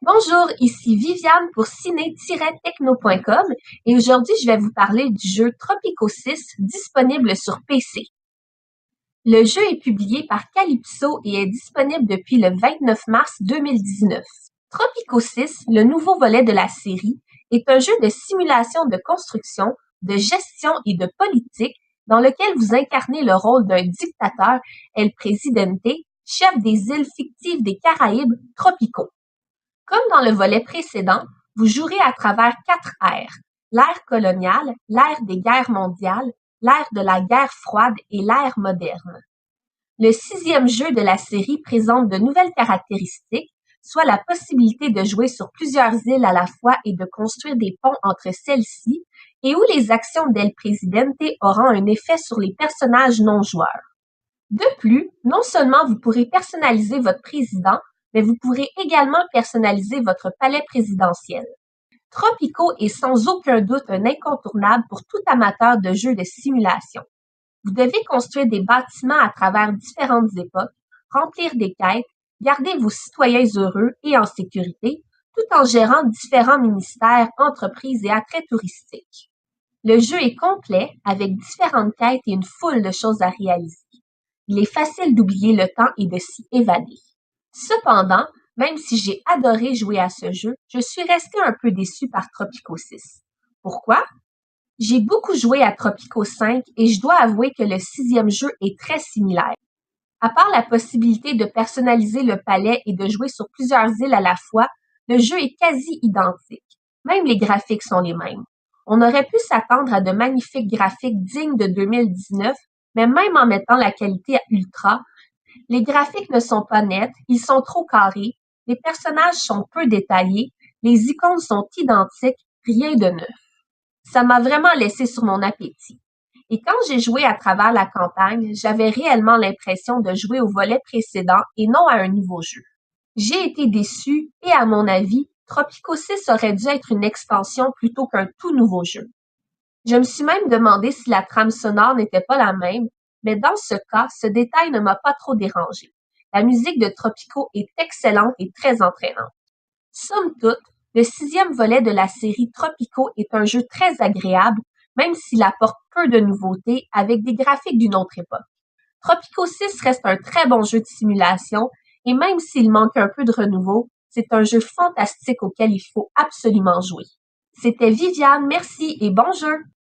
Bonjour, ici Viviane pour ciné-techno.com et aujourd'hui je vais vous parler du jeu Tropico 6 disponible sur PC. Le jeu est publié par Calypso et est disponible depuis le 29 mars 2019. Tropico 6, le nouveau volet de la série, est un jeu de simulation de construction, de gestion et de politique dans lequel vous incarnez le rôle d'un dictateur, El Presidente, chef des îles fictives des Caraïbes tropicaux. Comme dans le volet précédent, vous jouerez à travers 4 ères: l'ère coloniale, l'ère des guerres mondiales, l'ère de la guerre froide et l'ère moderne. Le 6e jeu de la série présente de nouvelles caractéristiques, soit la possibilité de jouer sur plusieurs îles à la fois et de construire des ponts entre celles-ci, et où les actions d'El Presidente auront un effet sur les personnages non joueurs. De plus, non seulement vous pourrez personnaliser votre président, mais vous pourrez également personnaliser votre palais présidentiel. Tropico est sans aucun doute un incontournable pour tout amateur de jeux de simulation. Vous devez construire des bâtiments à travers différentes époques, remplir des quêtes, garder vos citoyens heureux et en sécurité, tout en gérant différents ministères, entreprises et attraits touristiques. Le jeu est complet, avec différentes quêtes et une foule de choses à réaliser. Il est facile d'oublier le temps et de s'y évader. Cependant, même si j'ai adoré jouer à ce jeu, je suis restée un peu déçue par Tropico 6. Pourquoi? J'ai beaucoup joué à Tropico 5 et je dois avouer que le 6e jeu est très similaire. À part la possibilité de personnaliser le palais et de jouer sur plusieurs îles à la fois, le jeu est quasi identique. Même les graphiques sont les mêmes. On aurait pu s'attendre à de magnifiques graphiques dignes de 2019, mais même en mettant la qualité ultra, les graphiques ne sont pas nets, ils sont trop carrés, les personnages sont peu détaillés, les icônes sont identiques, rien de neuf. Ça m'a vraiment laissé sur mon appétit. Et quand j'ai joué à travers la campagne, j'avais réellement l'impression de jouer au volet précédent et non à un nouveau jeu. J'ai été déçue et à mon avis, Tropico 6 aurait dû être une expansion plutôt qu'un tout nouveau jeu. Je me suis même demandé si la trame sonore n'était pas la même, mais dans ce cas, ce détail ne m'a pas trop dérangé. La musique de Tropico est excellente et très entraînante. Somme toute, le 6e volet de la série Tropico est un jeu très agréable, même s'il apporte peu de nouveautés avec des graphiques d'une autre époque. Tropico 6 reste un très bon jeu de simulation, et même s'il manque un peu de renouveau, c'est un jeu fantastique auquel il faut absolument jouer. C'était Viviane, merci et bon jeu!